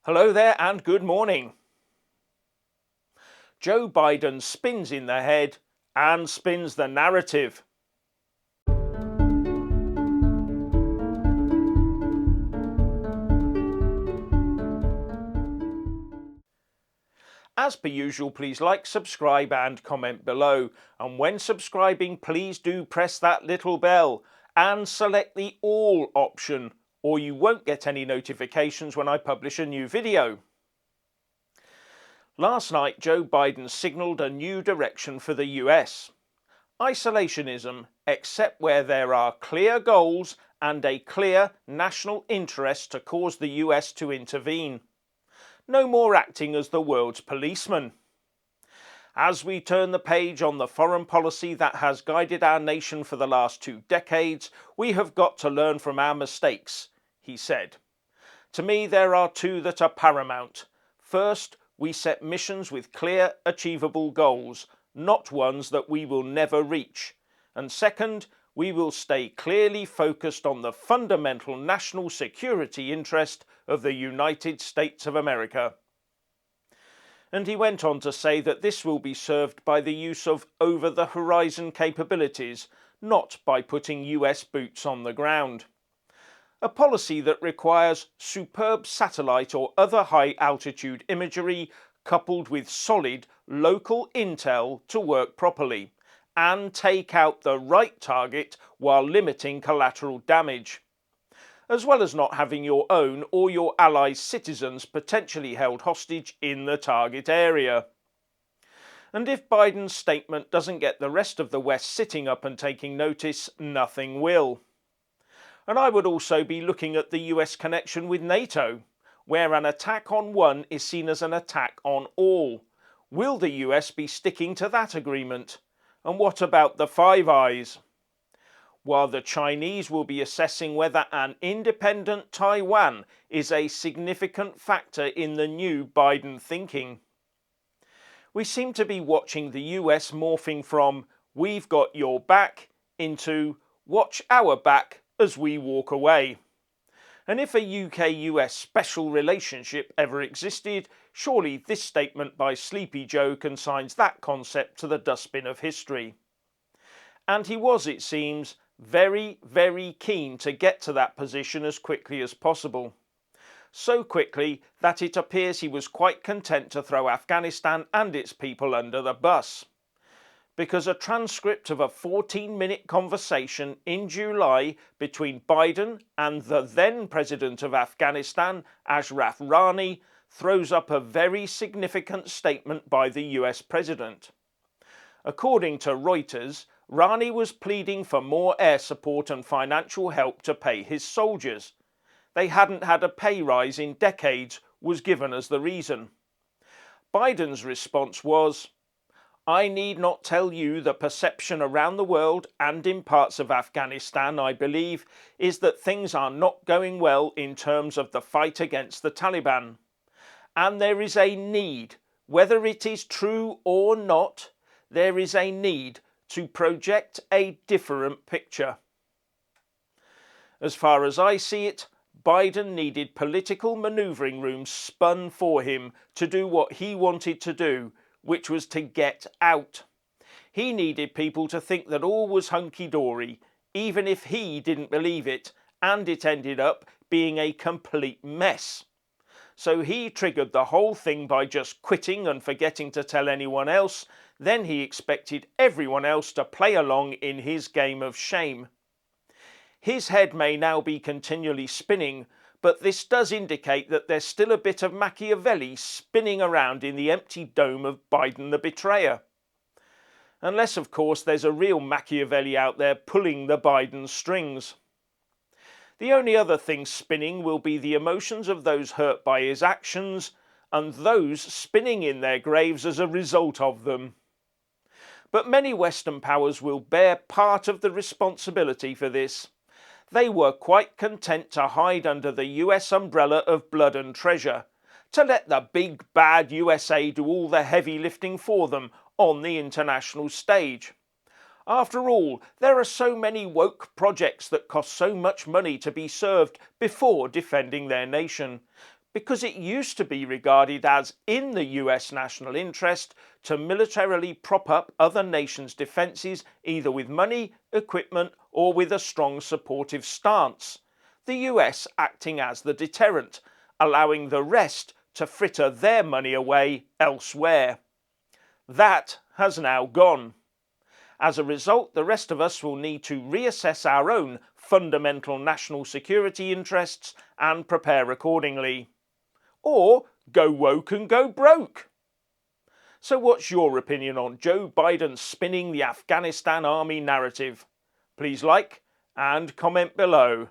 Hello there and good morning. Joe Biden spins in the head and spins the narrative. As per usual, please like, subscribe and comment below. And when subscribing, please do press that little bell and select the all option, or you won't get any notifications when I publish a new video. Last night, Joe Biden signalled a new direction for the US. Isolationism, except where there are clear goals and a clear national interest to cause the US to intervene. No more acting as the world's policeman. As we turn the page on the foreign policy that has guided our nation for the last 2 decades, we have got to learn from our mistakes, he said. To me, there are 2 that are paramount. First, we set missions with clear, achievable goals, not ones that we will never reach. And second, we will stay clearly focused on the fundamental national security interest of the United States of America. And he went on to say that this will be served by the use of over-the-horizon capabilities, not by putting US boots on the ground. A policy that requires superb satellite or other high-altitude imagery coupled with solid local intel to work properly and take out the right target while limiting collateral damage, as well as not having your own or your allies' citizens potentially held hostage in the target area. And if Biden's statement doesn't get the rest of the West sitting up and taking notice, nothing will. And I would also be looking at the US connection with NATO, where an attack on one is seen as an attack on all. Will the US be sticking to that agreement? And what about the Five Eyes? While the Chinese will be assessing whether an independent Taiwan is a significant factor in the new Biden thinking. We seem to be watching the US morphing from "we've got your back" into "watch our back as we walk away." And if a UK-US special relationship ever existed, surely this statement by Sleepy Joe consigns that concept to the dustbin of history. And he was, it seems, very, very keen to get to that position as quickly as possible. So quickly that it appears he was quite content to throw Afghanistan and its people under the bus. Because a transcript of a 14-minute conversation in July between Biden and the then president of Afghanistan, Ashraf, throws up a very significant statement by the US president. According to Reuters, Ghani was pleading for more air support and financial help to pay his soldiers. They hadn't had a pay rise in decades, was given as the reason. Biden's response was, "I need not tell you the perception around the world and in parts of Afghanistan, I believe, is that things are not going well in terms of the fight against the Taliban. And there is a need, whether it is true or not, there is a need to project a different picture." As far as I see it, Biden needed political manoeuvring room spun for him to do what he wanted to do, which was to get out. He needed people to think that all was hunky-dory, even if he didn't believe it, and it ended up being a complete mess. So he triggered the whole thing by just quitting and forgetting to tell anyone else. Then he expected everyone else to play along in his game of shame. His head may now be continually spinning, but this does indicate that there's still a bit of Machiavelli spinning around in the empty dome of Biden the betrayer. Unless, of course, there's a real Machiavelli out there pulling the Biden strings. The only other thing spinning will be the emotions of those hurt by his actions, and those spinning in their graves as a result of them. But many Western powers will bear part of the responsibility for this. They were quite content to hide under the US umbrella of blood and treasure, to let the big bad USA do all the heavy lifting for them on the international stage. After all, there are so many woke projects that cost so much money to be served before defending their nation. because it used to be regarded as in the US national interest to militarily prop up other nations' defences either with money, equipment or with a strong supportive stance, the US acting as the deterrent, allowing the rest to fritter their money away elsewhere. That has now gone. As a result, the rest of us will need to reassess our own fundamental national security interests and prepare accordingly. Or go woke and go broke. So what's your opinion on Joe Biden spinning the Afghanistan army narrative? Please like and comment below.